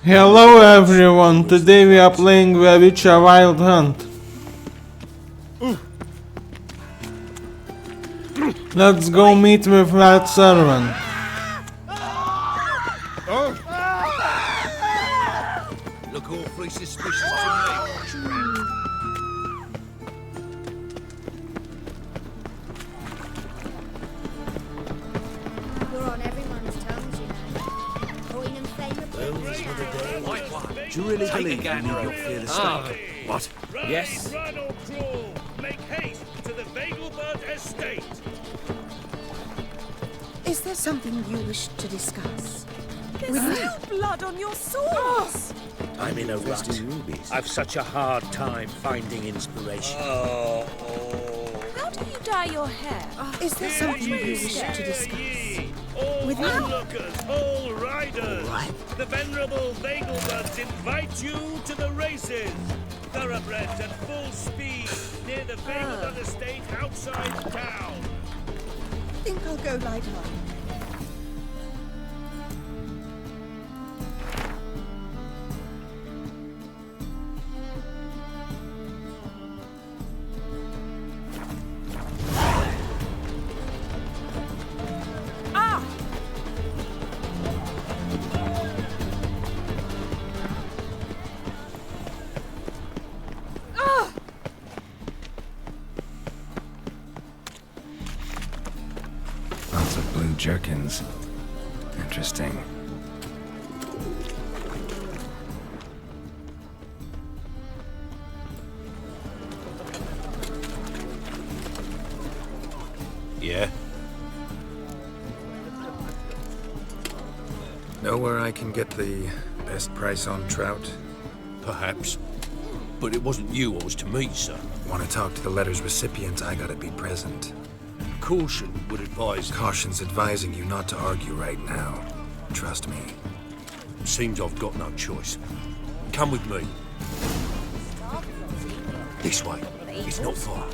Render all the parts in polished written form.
Hello everyone, today we are playing The Witcher Wild Hunt. Let's go meet with that servant. Look awfully suspicious to me. You're on everyone's tongues, you know. Coin and fame Do you really believe you'll fear the start? What? Yes. Run or crawl! Make haste to the Vegelbud estate! Is there something you wish to discuss? There's still blood on your swords! I'm in a rut. I've such a hard time finding inspiration. How do you dye your hair? Is there something you wish to discuss? All With me? onlookers, all riders! The venerable Vegelbuds invite you to the races! Thoroughbreds at full speed near the Vegelbud estate outside town! Think I'll go lie down. Lots of blue jerkins. Interesting. Yeah? Know where I can get the best price on trout? Perhaps. But it wasn't you I was to meet, sir. Want to talk to the letter's recipient, I gotta be present. Caution would advise. Caution's advising you not to argue right now. Trust me. Seems I've got no choice. Come with me. This way. It's not far.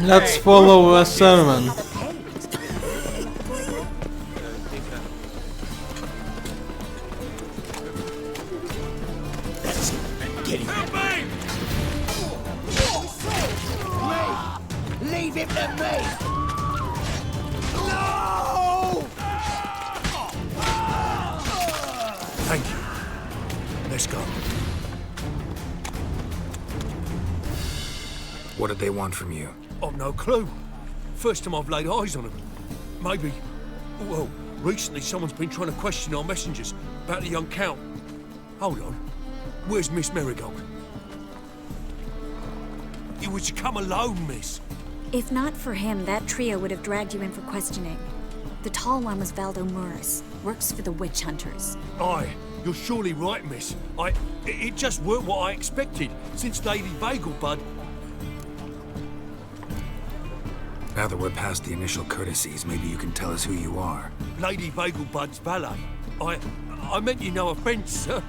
Let's follow the servant. That's it. Get him. Leave him to me! Thank you. Let's go. What did they want from you? I've no clue. First time I've laid eyes on them. Maybe... Well, recently someone's been trying to question our messengers about the young Count. Hold on. Where's Miss Marigold? You was to come alone, miss. If not for him, that trio would have dragged you in for questioning. The tall one was Valdo Muris, works for the witch hunters. Aye, you're surely right, miss. It just weren't what I expected, since Lady Vegelbud... Now that we're past the initial courtesies, maybe you can tell us who you are. Lady Vegelbud's valet. I meant you no offence, sir.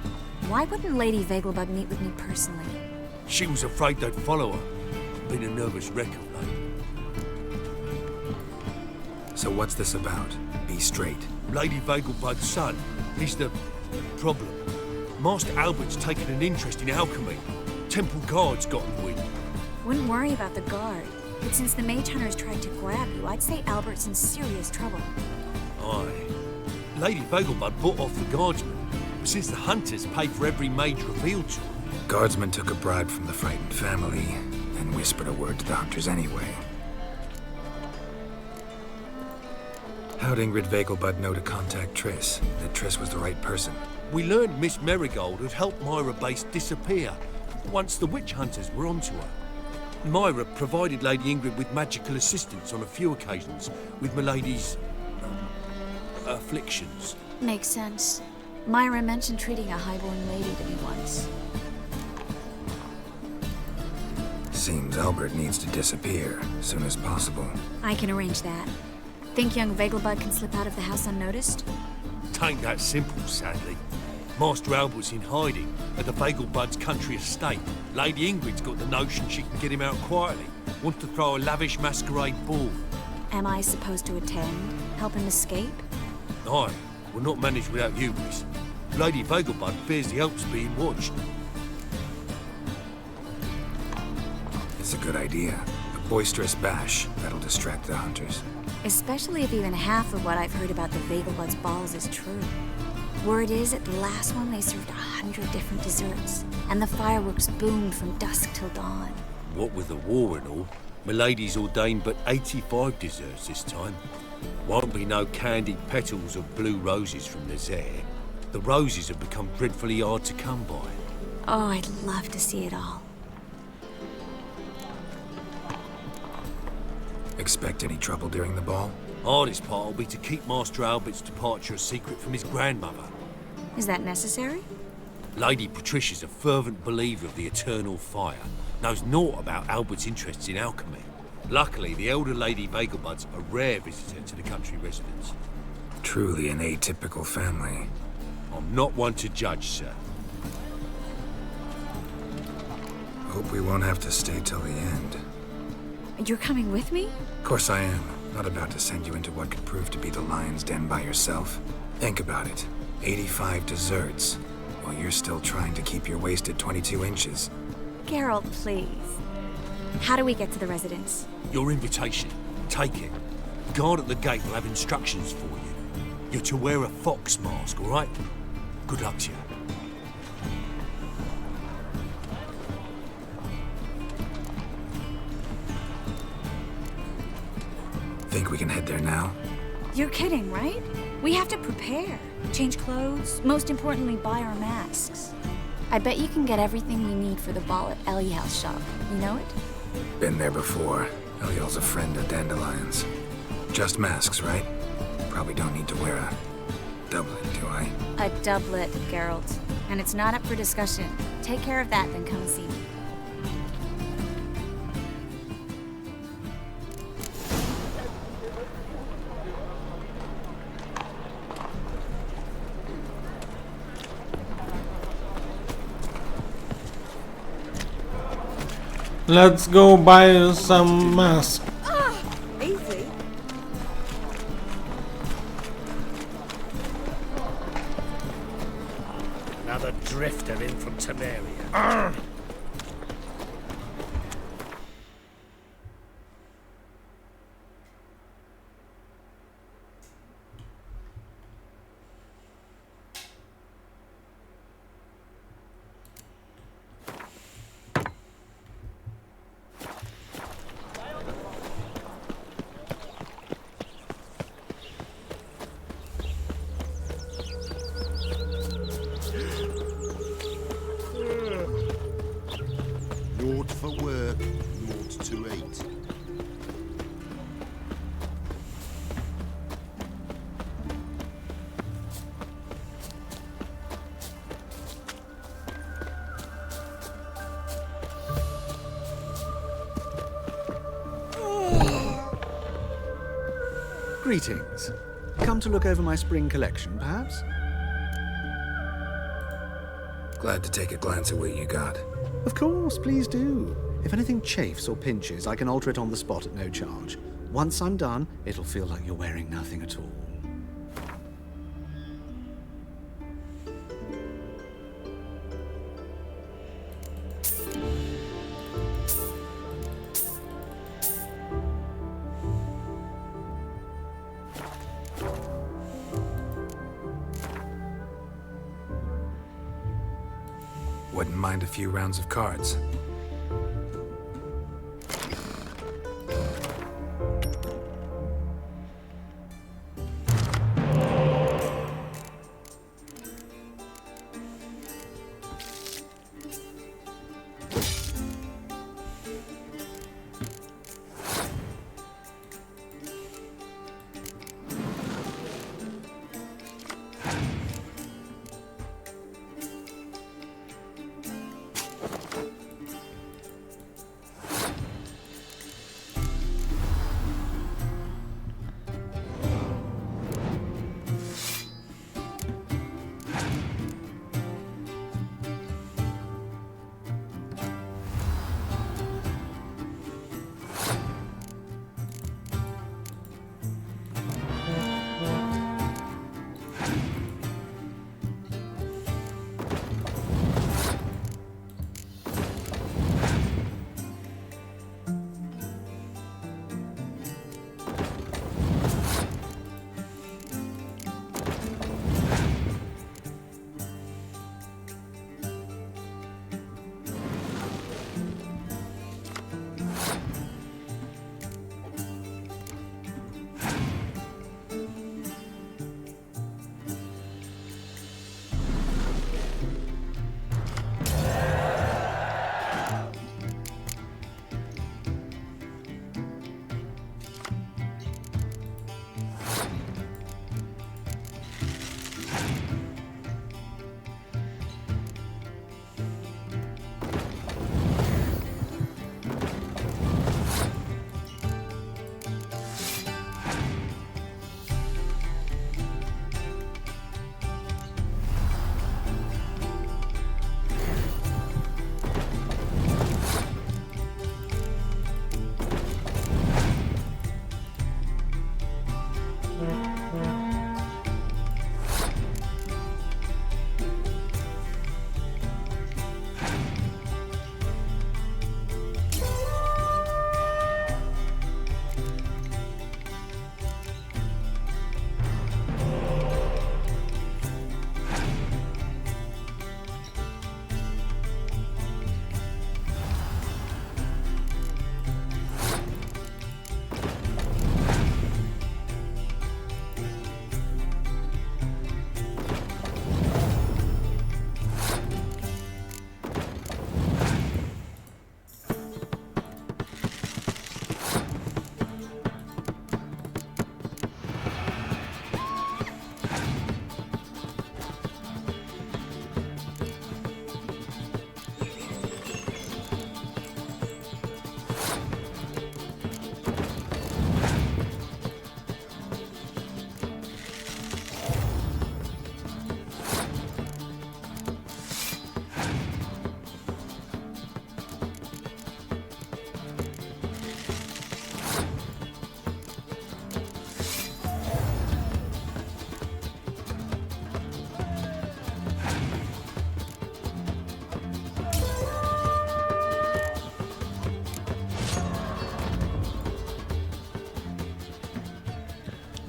Why wouldn't Lady Vegelbud meet with me personally? She was afraid they'd follow her. Been a nervous wreck of late. So what's this about? Be straight. Lady Vegelbud's son, he's the problem. Master Albert's taken an interest in alchemy. Temple guards got in wind. Wouldn't worry about the guard. But since the mage hunters tried to grab you, I'd say Albert's in serious trouble. Aye. Lady Vegelbud bought off the guardsmen, since the hunters paid for every mage revealed to them. Guardsmen took a bribe from the frightened family, and whispered a word to the hunters anyway. How'd Ingrid Vegelbud know to contact Triss? That Triss was the right person? We learned Miss Marigold had helped Myra Base disappear once the witch hunters were onto her. Myra provided Lady Ingrid with magical assistance on a few occasions with Milady's... afflictions. Makes sense. Myra mentioned treating a highborn lady to me once. Seems Albert needs to disappear as soon as possible. I can arrange that. Think young Vegelbud can slip out of the house unnoticed? Tain't that simple, sadly. Master Albert's in hiding at the Vegelbud's country estate. Lady Ingrid's got the notion she can get him out quietly. Wants to throw a lavish masquerade ball. Am I supposed to attend? Help him escape? Aye, will not manage without you, miss. Lady Vegelbud fears the Alps being watched. It's a good idea. A boisterous bash that'll distract the hunters. Especially if even half of what I've heard about the Vegelbuds balls is true. Word is, at the last one they served 100 different desserts, and the fireworks boomed from dusk till dawn. What with the war and all, Milady's ordained but 85 desserts this time. Won't be no candied petals or blue roses from the Zaire. The roses have become dreadfully hard to come by. Oh, I'd love to see it all. Expect any trouble during the ball? Hardest part will be to keep Master Albert's departure a secret from his grandmother. Is that necessary? Lady Patricia's a fervent believer of the eternal fire, knows naught about Albert's interests in alchemy. Luckily, the elder Lady Vegelbud's a rare visitor to the country residence. Truly an atypical family. I'm not one to judge, sir. Hope we won't have to stay till the end. You're coming with me? Of course I am. Not about to send you into what could prove to be the lion's den by yourself. Think about it. 85 desserts, while you're still trying to keep your waist at 22 inches. Geralt, please. How do we get to the residence? Your invitation. Take it. The guard at the gate will have instructions for you. You're to wear a fox mask, all right? Good luck to you. Think we can head there now? You're kidding, right? We have to prepare. Change clothes, most importantly, buy our masks. I bet you can get everything we need for the ball at Eliel's shop. You know it? Been there before. Eliel's a friend of Dandelion's. Just masks, right? Probably don't need to wear a doublet, do I? A doublet, Geralt. And it's not up for discussion. Take care of that, then come and see me. Let's go buy some masks. Easy. Another drifter in from Temeria. Naught for work, naught to eat. Greetings. Come to look over my spring collection, perhaps? Glad to take a glance at what you got. Of course, please do. If anything chafes or pinches, I can alter it on the spot at no charge. Once I'm done, it'll feel like you're wearing nothing at all. Wouldn't mind a few rounds of cards.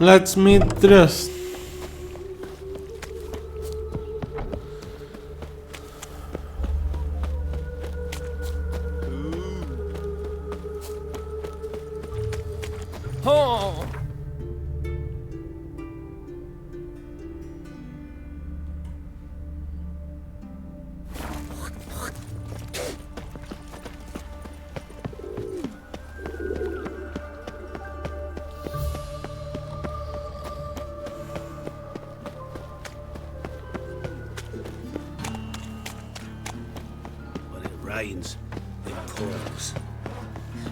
Let's meet Triss. Oh! When it rains, it pours.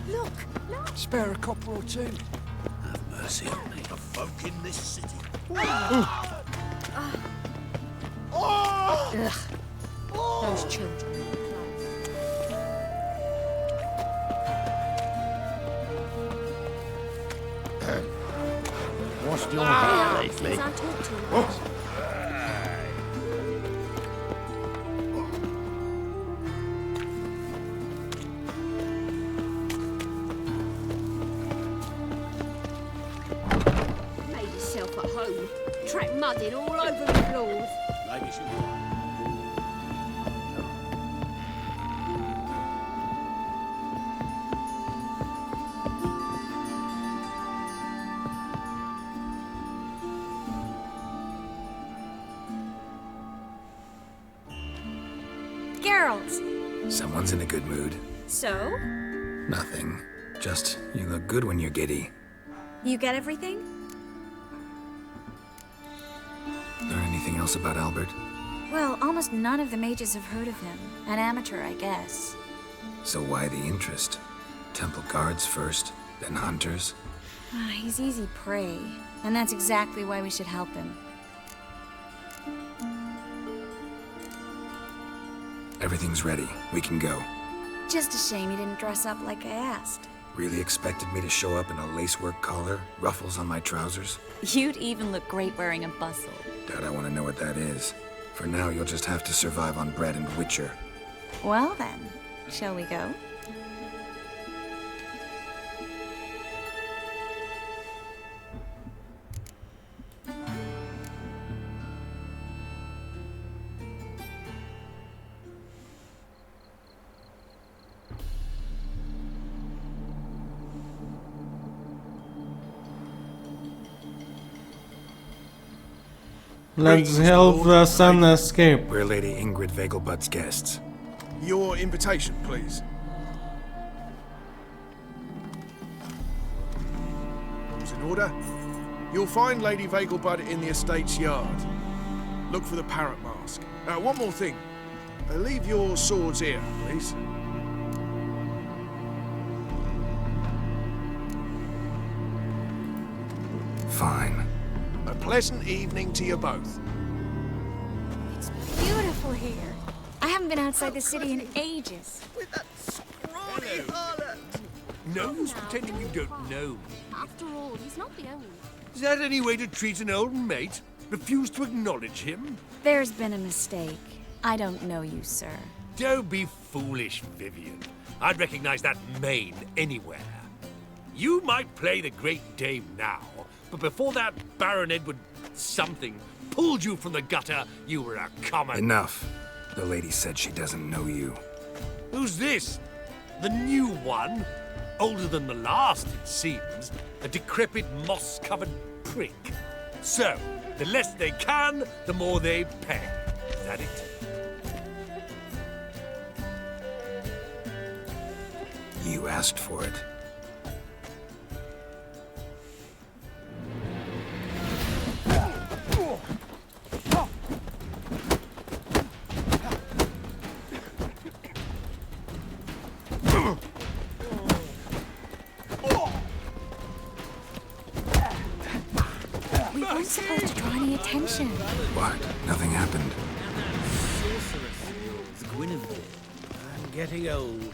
Look, Spare a copper or two. Have mercy on me. The folk in this city. Those children. What's your hair lately? Since I talk too much. Made yourself at home. Track mudding all over the floors. Maybe she Geralt. Someone's in a good mood. So? Nothing. Just, you look good when you're giddy. You get everything? Learn anything else about Albert? Well, almost none of the mages have heard of him. An amateur, I guess. So why the interest? Temple guards first, then hunters? He's easy prey, and that's exactly why we should help him. Everything's ready. We can go. Just a shame he didn't dress up like I asked. Really expected me to show up in a lacework collar, ruffles on my trousers? You'd even look great wearing a bustle. Doubt I want to know what that is. For now, you'll just have to survive on bread and Witcher. Well then, shall we go? Let's help the son escape. We're Lady Vegelbud's guests. Your invitation, please. It's in order. You'll find Lady Vegelbud in the estate's yard. Look for the parrot mask. One more thing. Leave your swords here, please. Fine. A pleasant evening to you both. It's beautiful here. I haven't been outside the city in ages. with that scrawny harlot. No use pretending you don't know. After all, he's not the only one. Is that any way to treat an old mate? Refuse to acknowledge him? There's been a mistake. I don't know you, sir. Don't be foolish, Vivian. I'd recognize that mane anywhere. You might play the great dame now, but before that Baron Edward something pulled you from the gutter, you were a common... Enough. The lady said she doesn't know you. Who's this? The new one? Older than the last, it seems. A decrepit, moss-covered prick. So, the less they can, the more they pay. Is that it? You asked for it. We weren't supposed to draw any attention. What? Nothing happened. Sorceress skills, Gwent. I'm getting old.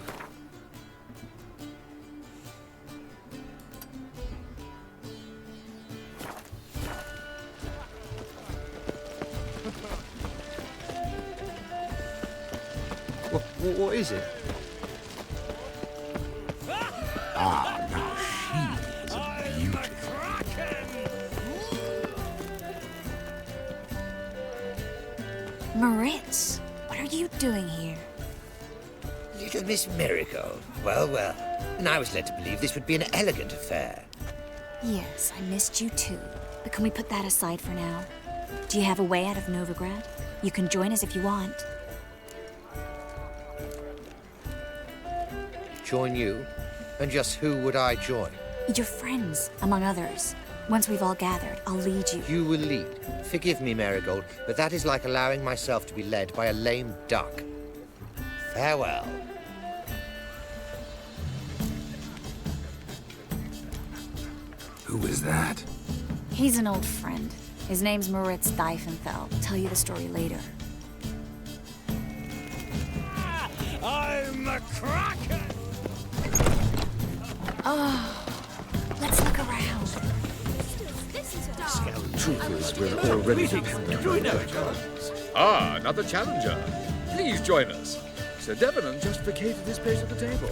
What is it? Ah, now she is a beauty. Moritz, what are you doing here? Little Miss Marigold. Well, well. And I was led to believe this would be an elegant affair. Yes, I missed you too. But can we put that aside for now? Do you have a way out of Novigrad? You can join us if you want. Join you? And just who would I join? Your friends, among others. Once we've all gathered, I'll lead you. You will lead. Forgive me, Marigold, but that is like allowing myself to be led by a lame duck. Farewell. Who was that? He's an old friend. His name's Moritz Diefenfeld. I'll tell you the story later. I'm a cracker! Oh, let's look around. Troopers will already be Ah, another challenger. Please join us. Sir Debenham just vacated his place at the table.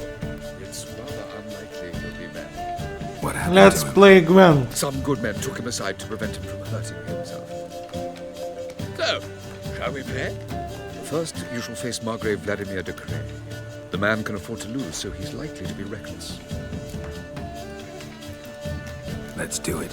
It's rather unlikely he'll be met. What happened Let's to him? play Gwent. Some good men took him aside to prevent him from hurting himself. So, shall we play? First, you shall face Margrave Vladimir de Cray. The man can afford to lose, so he's likely to be reckless. Let's do it.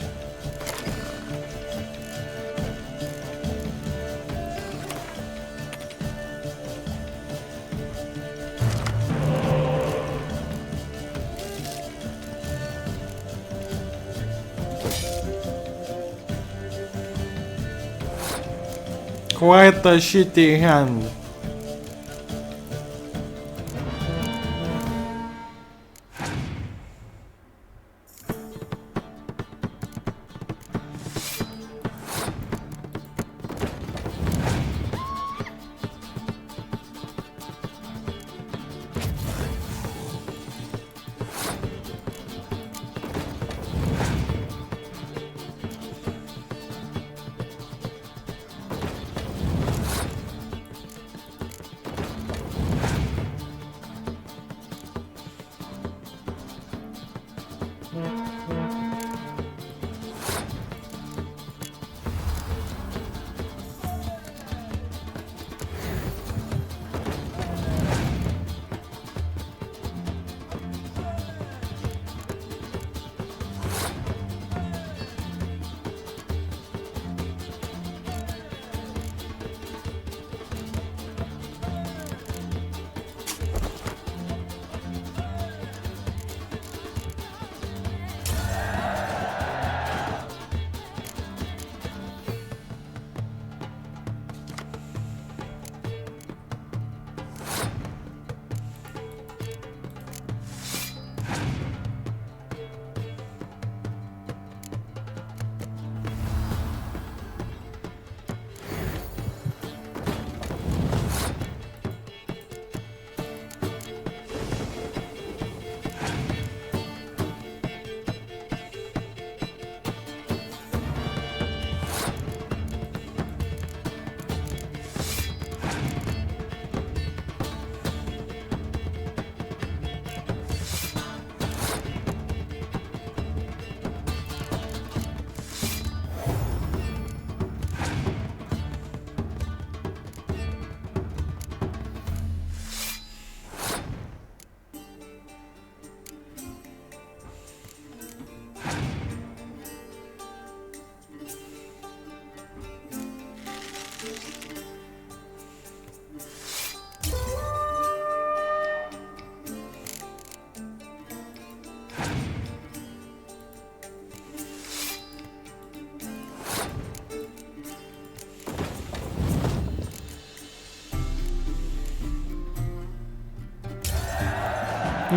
Quite a shitty hand.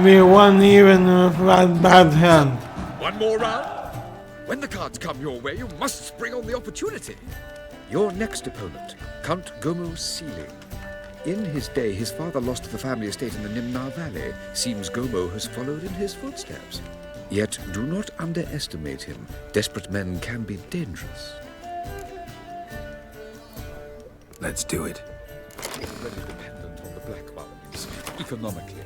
We won even with that bad hand. One more round? When the cards come your way, you must spring on the opportunity. Your next opponent, Count Gomo Sealing. In his day, his father lost the family estate in the Nimnar Valley. Seems Gomo has followed in his footsteps. Yet, do not underestimate him. Desperate men can be dangerous. Let's do it. Already dependent on the black ones, economically.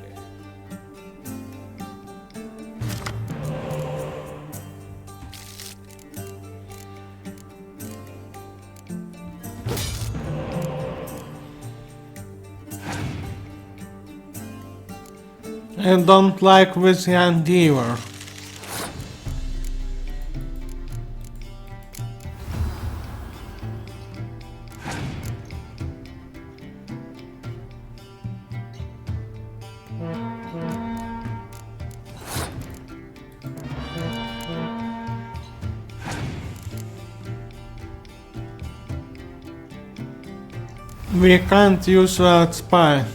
I don't like Vizian either. We can't use that spy.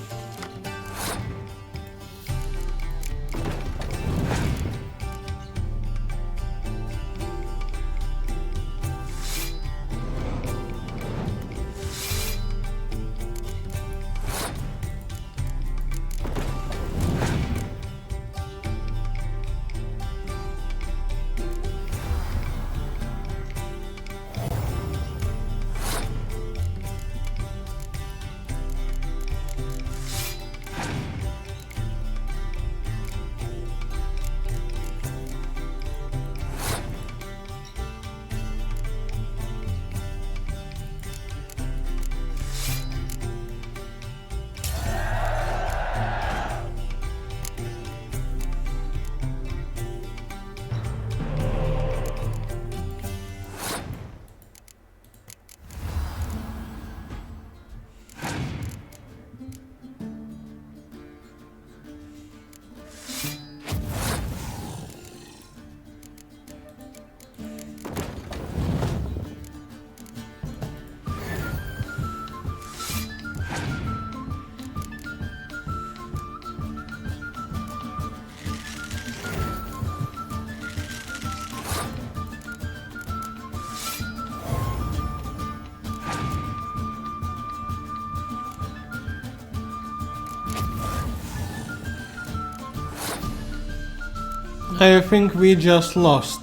I think we just lost.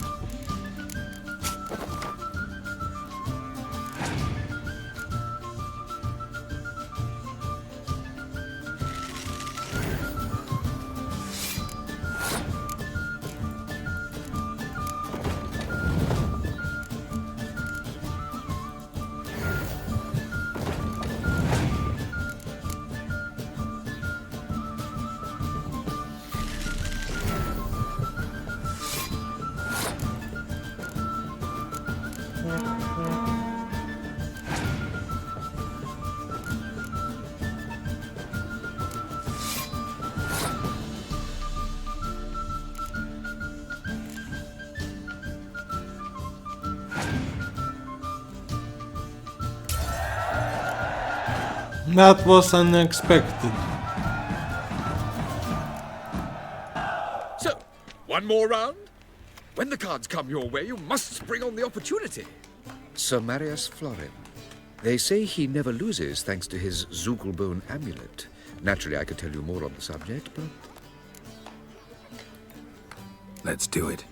That was unexpected. So, one more round? When the cards come your way, you must spring on the opportunity. Sir Marius Florin. They say he never loses thanks to his Zugelbone amulet. Naturally, I could tell you more on the subject, but... Let's do it.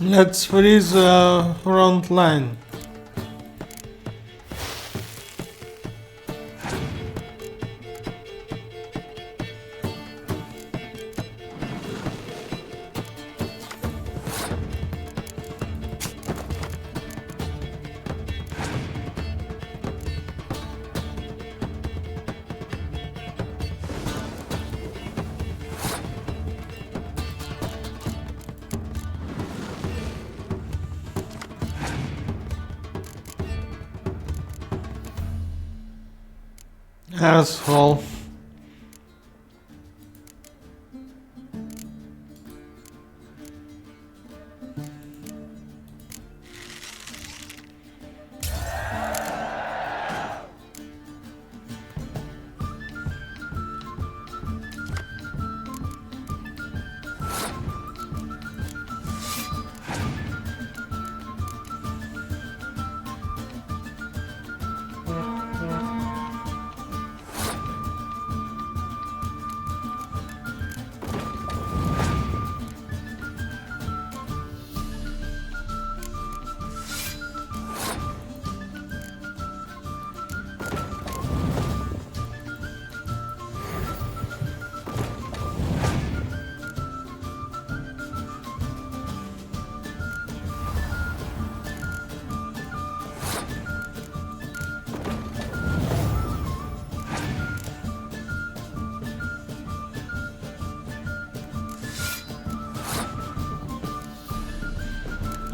Let's freeze the front line. Asshole.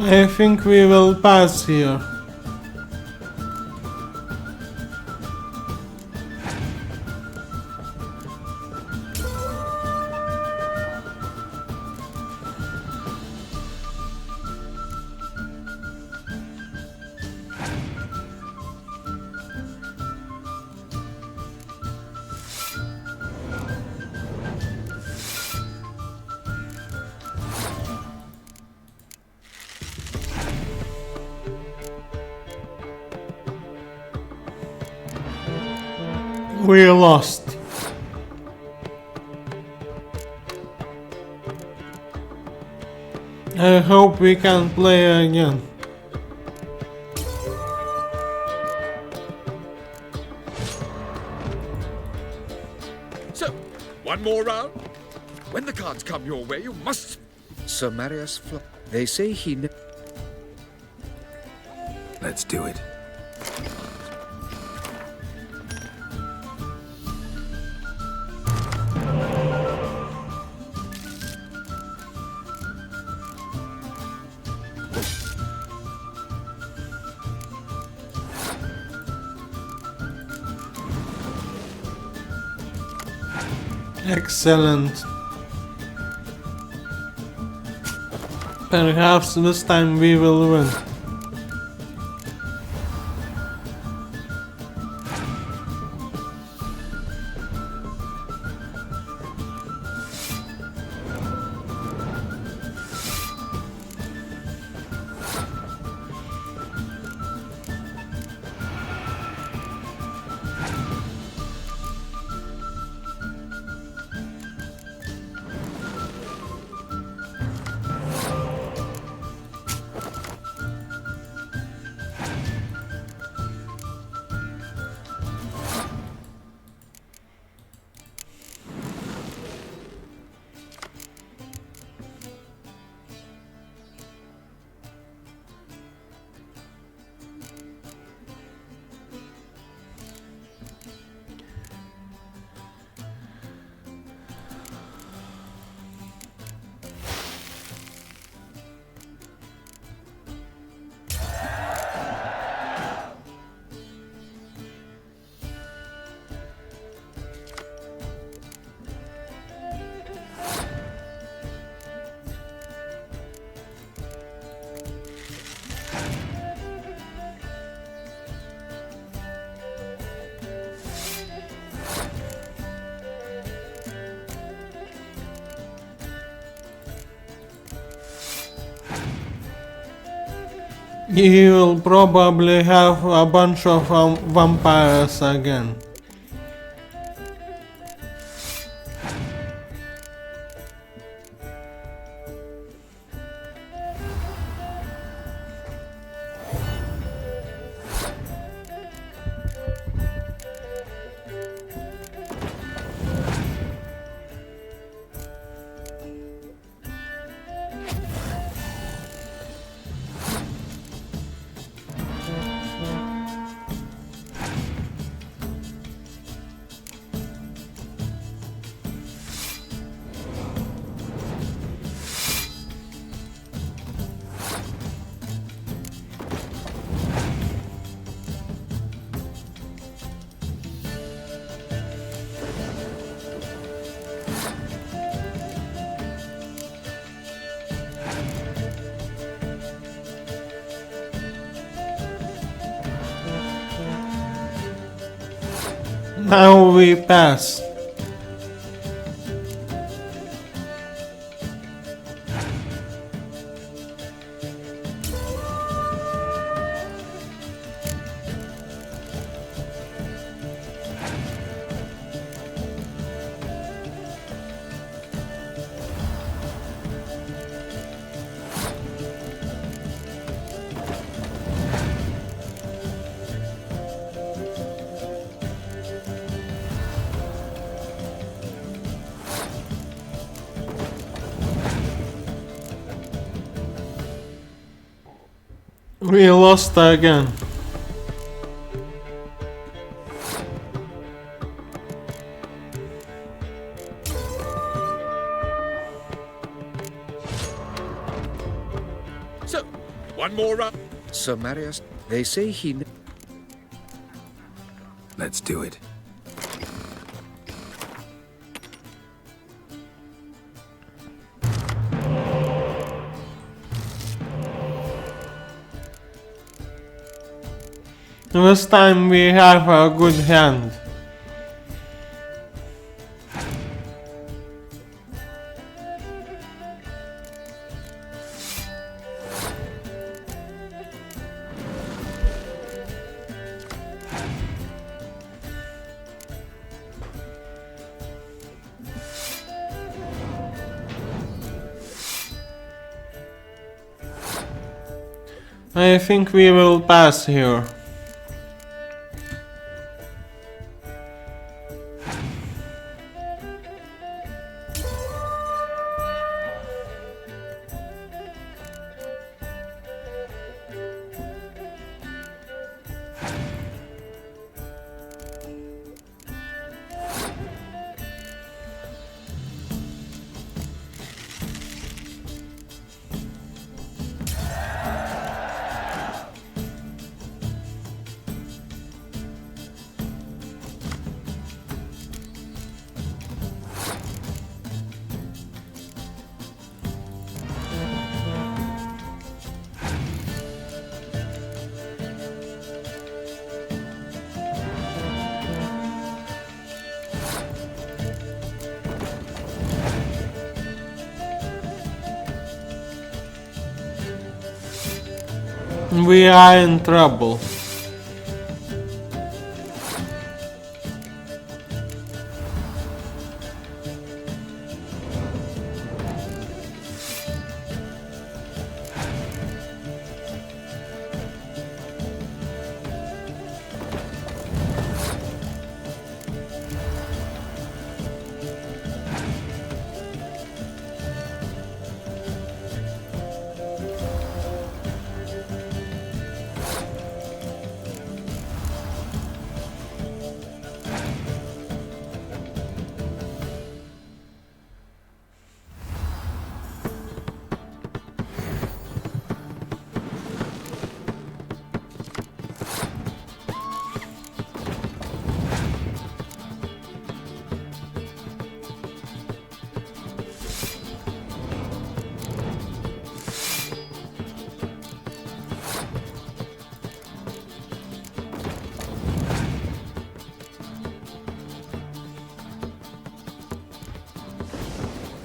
I think we will pass here. We lost. I hope we can play again. So, one more round? When the cards come your way, you must... Sir Marius Flop. They say he... Let's do it. Excellent. Perhaps this time we will win. He will probably have a bunch of vampires again. Now we pass. We lost again. So, One more round. Sir Marius, they say he... Let's do it. This time we have a good hand. I think we will pass here. We are in trouble.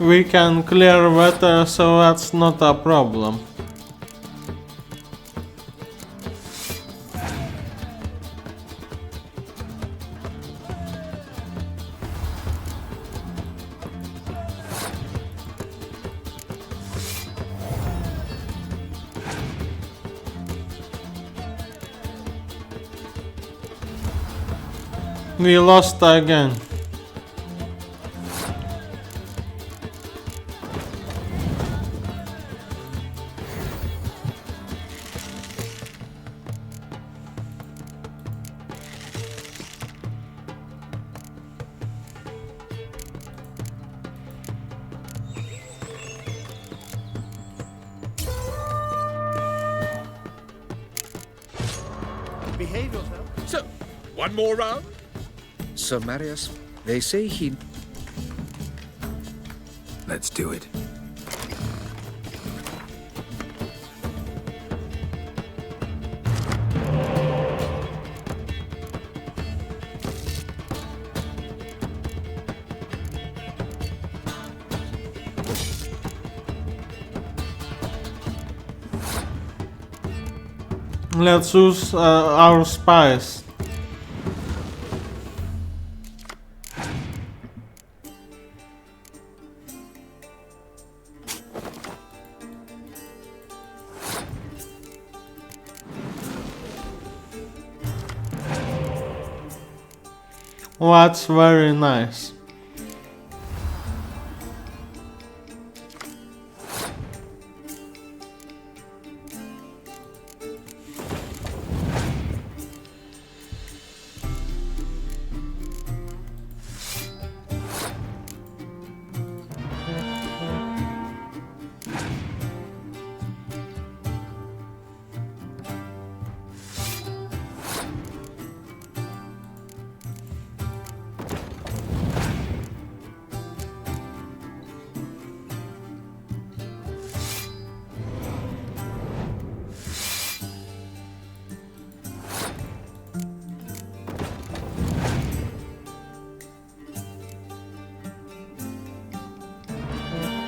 We can clear water, so that's not a problem. We lost again. Behave yourself. So, one more round? Sir Marius, they say he... Let's do it. Let's use our spies. That's very nice.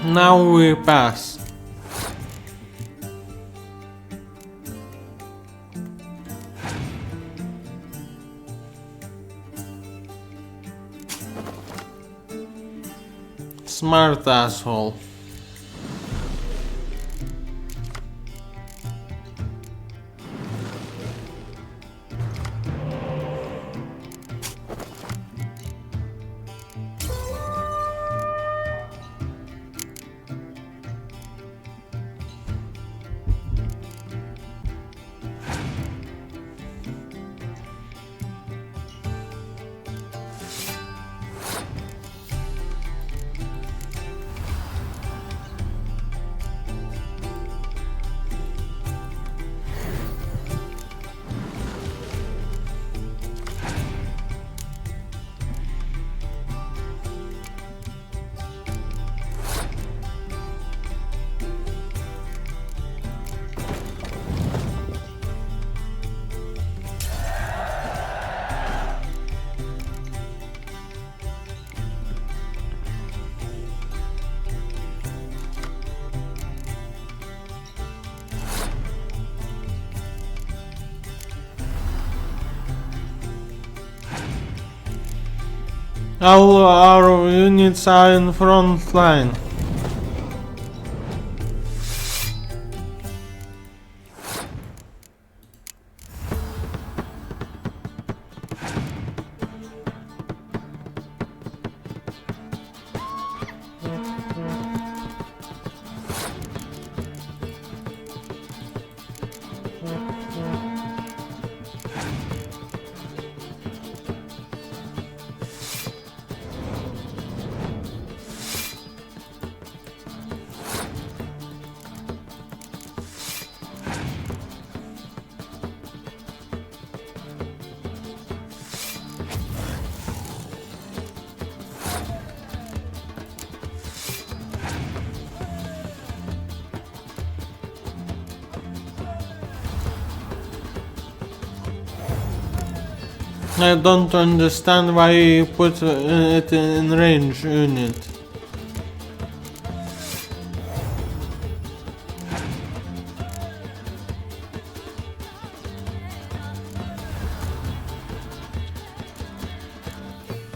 Now we pass. Smart asshole. All our units are in front line. I don't understand why he put it in range unit.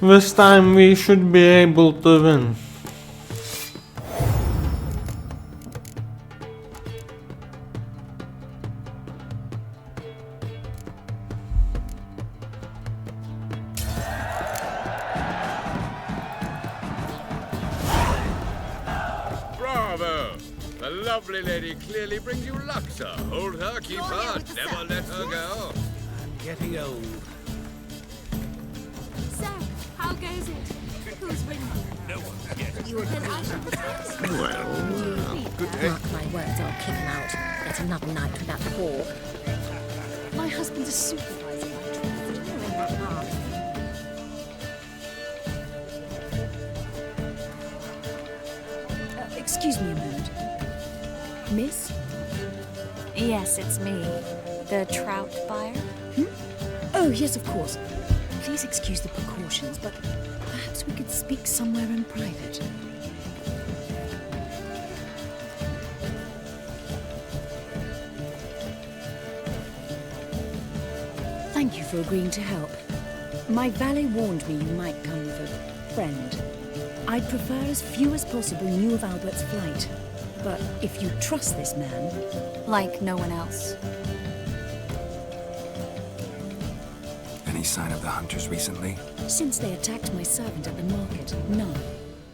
This time we should be able to win. Bravo! The lovely lady clearly brings you luck, sir. Hold her, keep her, never let her go. I'm getting old. So, how goes it? Who's winning? No one yet. Then I shall protect. Mark my words, I'll kick him out. Get another night without the ball. My husband's a supervisor by trade. You're in that half. Excuse me a moment. Miss? Yes, it's me. The trout buyer? Oh, yes, of course. Please excuse the precautions, but perhaps we could speak somewhere in private. Thank you for agreeing to help. My valet warned me you might come with a friend. I'd prefer as few as possible knew of Albert's flight. But if you trust this man... Like no one else. Any sign of the hunters recently? Since they attacked my servant at the market, none.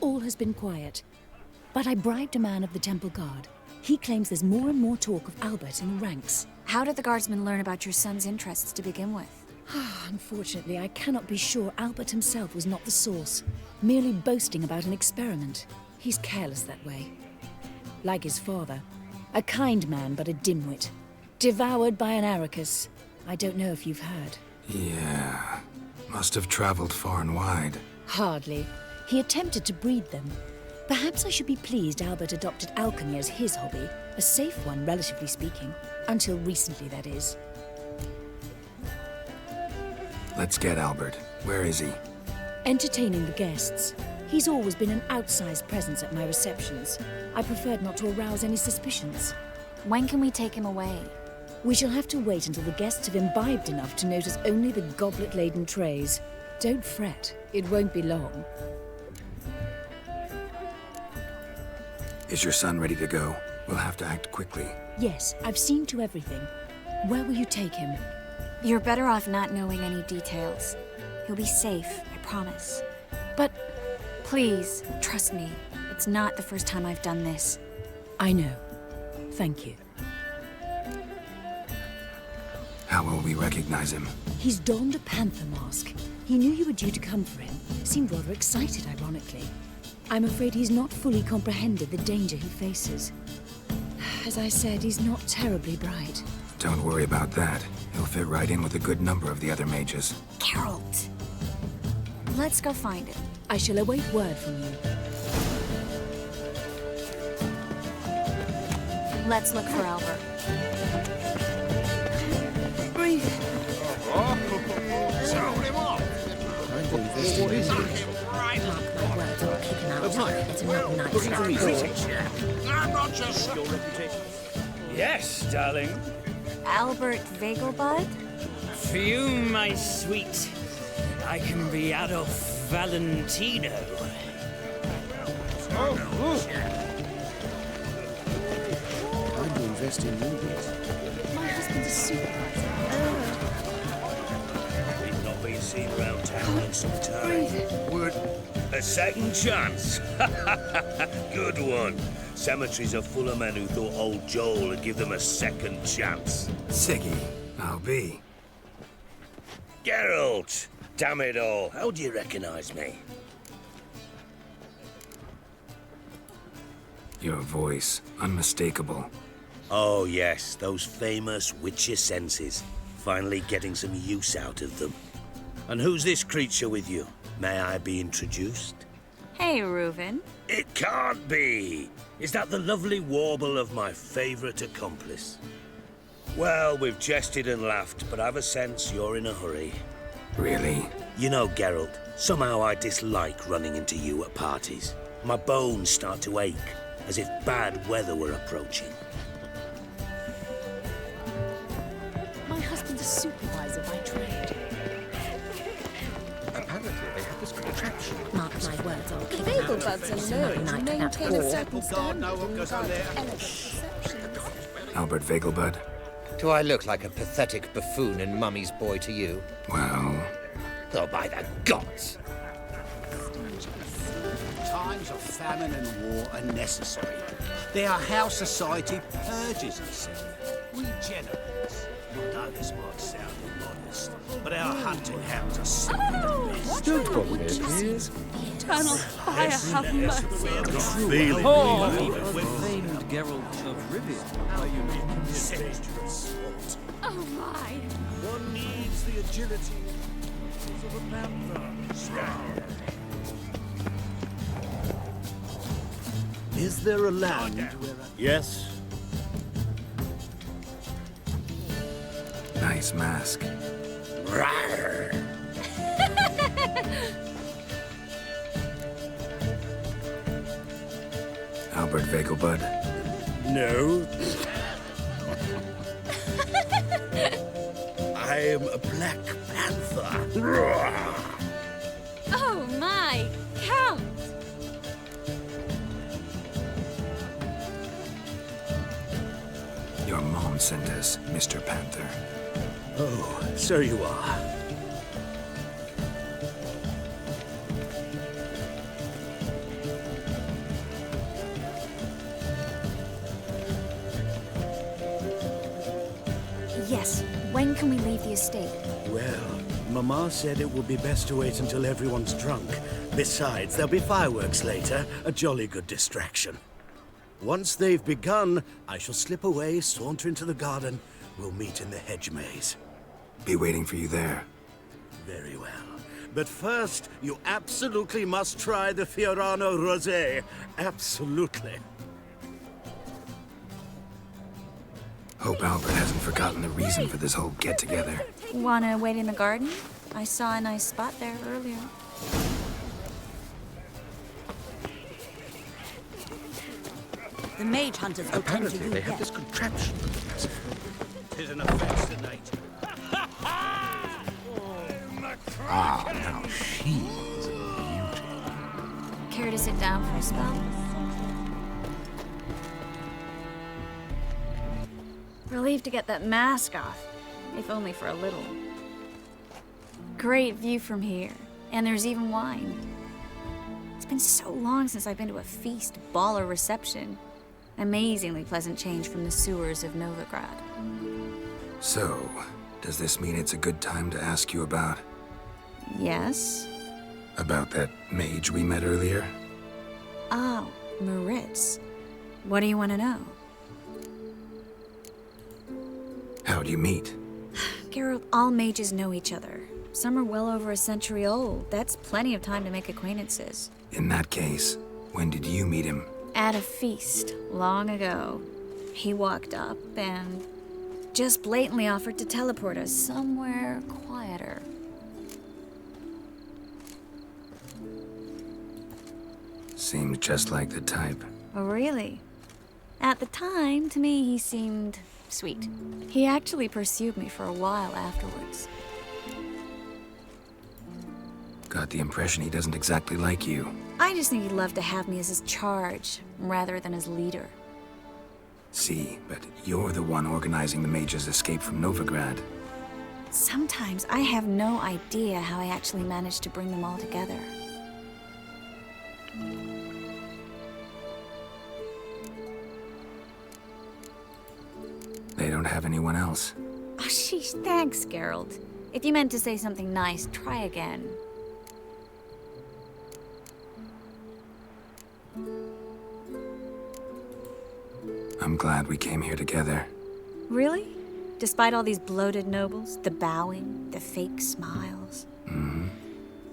All has been quiet. But I bribed a man of the Temple Guard. He claims there's more and more talk of Albert in the ranks. How did the guardsmen learn about your son's interests to begin with? Unfortunately, I cannot be sure Albert himself was not the source, merely boasting about an experiment. He's careless that way. Like his father, a kind man but a dimwit. Devoured by an Arrakis. I don't know if you've heard. Yeah. Must have traveled far and wide. Hardly. He attempted to breed them. Perhaps I should be pleased Albert adopted alchemy as his hobby. A safe one, relatively speaking. Until recently, that is. Let's get Albert. Where is he? Entertaining the guests. He's always been an outsized presence at my receptions. I preferred not to arouse any suspicions. When can we take him away? We shall have to wait until the guests have imbibed enough to notice only the goblet-laden trays. Don't fret, it won't be long. Is your son ready to go? We'll have to act quickly. Yes, I've seen to everything. Where will you take him? You're better off not knowing any details. He'll be safe, I promise. But... Please, trust me. It's not the first time I've done this. I know. Thank you. How will we recognize him? He's donned a panther mask. He knew you were due to come for him. Seemed rather excited, ironically. I'm afraid he's not fully comprehended the danger he faces. As I said, he's not terribly bright. Don't worry about that. He'll fit right in with a good number of the other mages. Geralt! Let's go find him. I shall await word from you. Let's look for Albert. Breathe. Sold him off. What is it? Mark my words, I'll kick him out. It's another night's I'm not just... Your reputation. Yes, darling. Albert Vegelbud? Fume, my sweet. I can be Adolf Valentino. Time to invest in movies. My husband's a supervisor. He's not been seen around town in some time. Would a second chance? Good one. Cemeteries are full of men who thought old Joel would give them a second chance. Siggy, I'll be. Geralt! Damn it all, how do you recognize me? Your voice, unmistakable. Oh yes, those famous witcher senses. Finally getting some use out of them. And who's this creature with you? May I be introduced? Hey, Reuven. It can't be! Is that the lovely warble of my favourite accomplice? Well, we've jested and laughed, but I've a sense you're in a hurry. Really? You know, Geralt, somehow I dislike running into you at parties. My bones start to ache, as if bad weather were approaching. My husband's a supervisor by trade. Apparently they have this contraption. Mark my words, I'll kick him out. Vegelbuds are known to maintain a certain standard in regard to elegant receptions. Albert Vegelbud? Do I look like a pathetic buffoon and mummy's boy to you? Well... Oh, by the gods! Times of famine and war are necessary. They are how society purges itself. We generals. Now this might sound immodest, but our hunting hounds are simply the best. Don't bother me, please. Eternal fire, have mercy. Famed Geralt of Rivia. Oh my. One needs the agility of a panther. Is there a land where... Yes. Nice mask. Albert Vegelbud? No. I am a Black Panther. Oh my. Count. Your mom sent us, Mr. Panther. Oh, so you are. Yes. When can we leave the estate? Well, Mama said it would be best to wait until everyone's drunk. Besides, there'll be fireworks later, a jolly good distraction. Once they've begun, I shall slip away, saunter into the garden. We'll meet in the hedge maze. Be waiting for you there. Very well. But first, you absolutely must try the Fiorano Rosé. Absolutely. Hope Albert hasn't forgotten the reason for this whole get-together. Wanna wait in the garden? I saw a nice spot there earlier. The mage hunters will tend to Apparently you they have yet. this contraption. Tis an affectionate. Ah, now she's a beauty. Care to sit down for a spell? Relieved to get that mask off, if only for a little. Great view from here, and there's even wine. It's been so long since I've been to a feast, ball, or reception. Amazingly pleasant change from the sewers of Novigrad. So, does this mean it's a good time to ask you about... Yes? about that mage we met earlier? Oh, Maritz. What do you want to know? How'd you meet? Geralt, all mages know each other. Some are well over a century old. That's plenty of time to make acquaintances. In that case, when did you meet him? At a feast, long ago. He walked up and just blatantly offered to teleport us somewhere quieter. Seems just like the type. Oh, really? At the time, to me, he seemed sweet. He actually pursued me for a while afterwards. Got the impression he doesn't exactly like you. I just think he'd love to have me as his charge, rather than his leader. See, but you're the one organizing the mage's escape from Novigrad. Sometimes I have no idea how I actually managed to bring them all together. They don't have anyone else. Oh, sheesh, thanks, Geralt. If you meant to say something nice, try again. I'm glad we came here together. Really? Despite all these bloated nobles, the bowing, the fake smiles. Mm-hmm.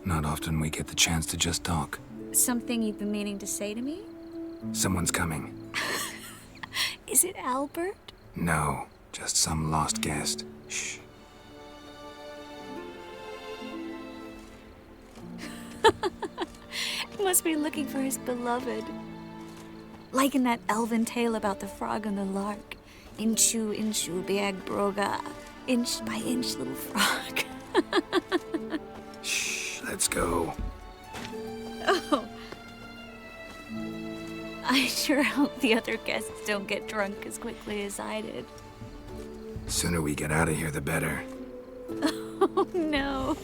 Not often we get the chance to just talk. Something you've been meaning to say to me? Someone's coming. Is it Albert? No, just some lost guest. Shh. He must be looking for his beloved. Like in that elven tale about the frog and the lark. Inchu, inchu, biag broga. Inch by inch, little frog. Shh, let's go. Oh. I sure hope the other guests don't get drunk as quickly as I did. Sooner we get out of here, the better. Oh, no.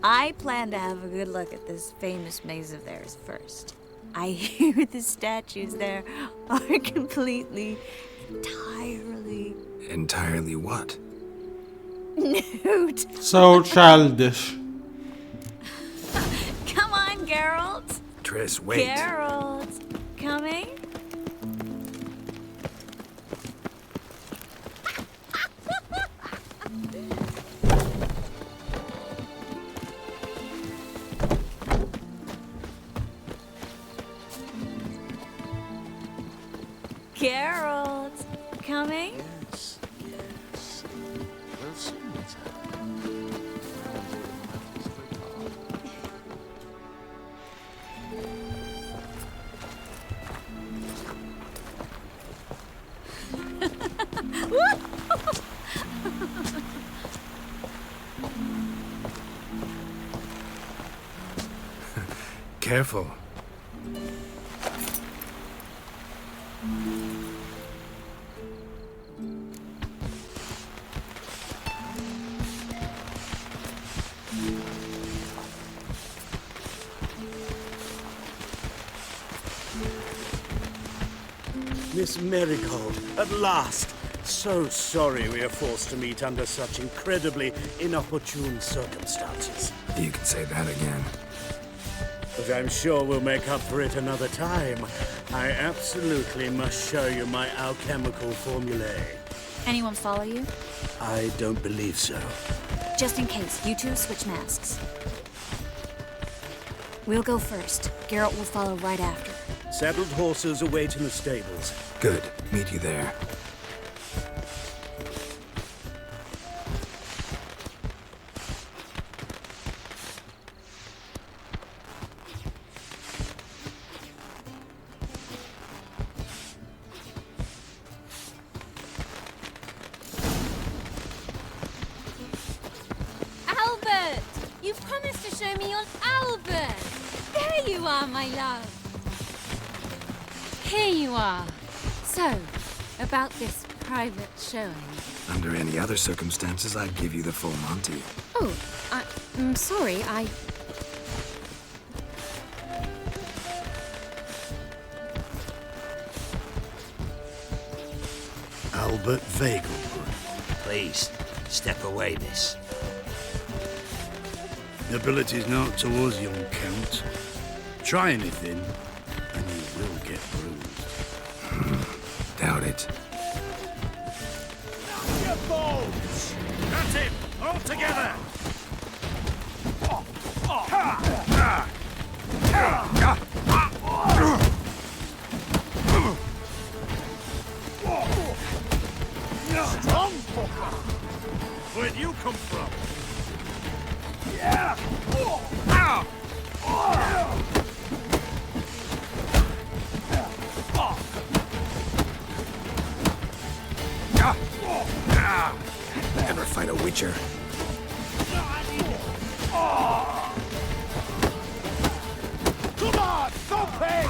I plan to have a good look at this famous maze of theirs first. I hear the statues there are completely, entirely... Entirely what? nude. So childish. Come on, Geralt. Triss, wait. Geralt. Coming? Geralt, coming? Yes, yes. We'll soon Careful. Miss Marigold, at last! So sorry we are forced to meet under such incredibly inopportune circumstances. You can say that again. But I'm sure we'll make up for it another time. I absolutely must show you my alchemical formulae. Anyone follow you? I don't believe so. Just in case, you two switch masks. We'll go first. Geralt will follow right after. Saddled horses await in the stables. Good. Meet you there. You promised to show me your Albert. There you are, my love. Here you are. So, about this private showing. Under any other circumstances, I'd give you the full Monty. Oh, I'm sorry, Albert Vegelbud. Please, step away, miss. Nobility's not towards young Count. Try anything, and you will get bruised. Doubt it. Your bones! That's it! All together! Strong fucker! Where'd you come from? Yeah! Ever fight a witcher? Come on! Go pig!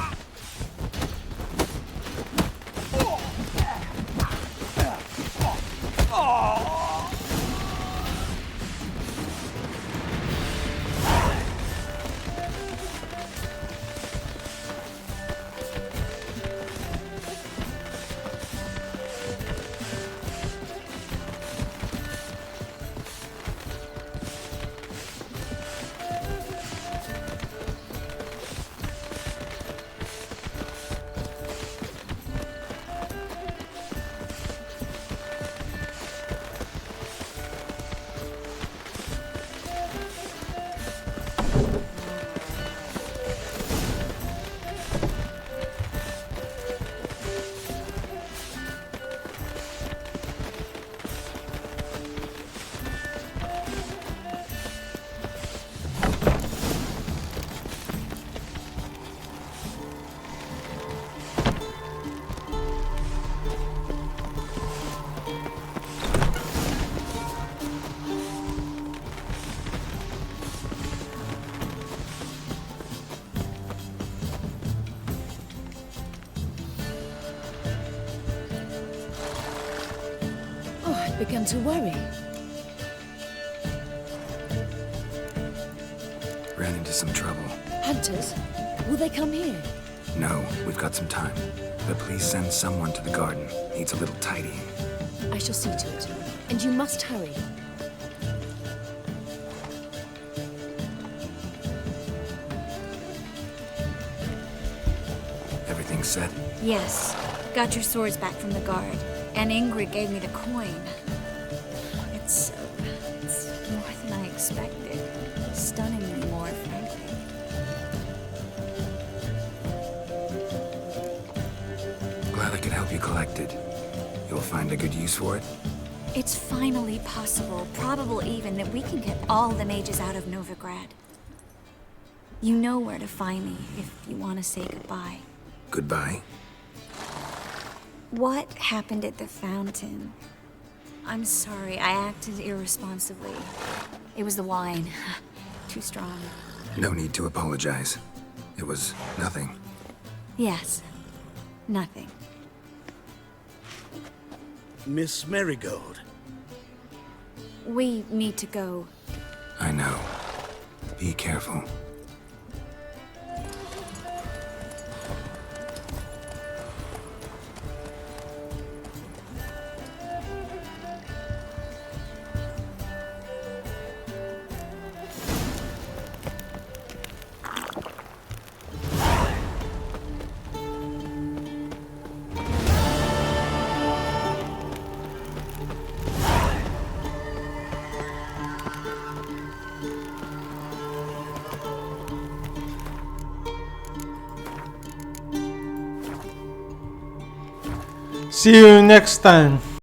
Begun to worry. Ran into some trouble. Hunters? Will they come here? No, we've got some time. But please send someone to the garden. Needs a little tidying. I shall see to it. And you must hurry. Everything set? Yes. Got your swords back from the guard. And Ingrid gave me the coin. It's more than I expected. Stunningly more, frankly. Glad I could help you collect it. You'll find a good use for it? It's finally possible, probable even, that we can get all the mages out of Novigrad. You know where to find me if you want to say goodbye. Goodbye? What happened at the fountain? I'm sorry, I acted irresponsibly. It was the wine. Too strong. No need to apologize. It was nothing. Yes. Nothing. Miss Marigold. We need to go. I know. Be careful. See you next time.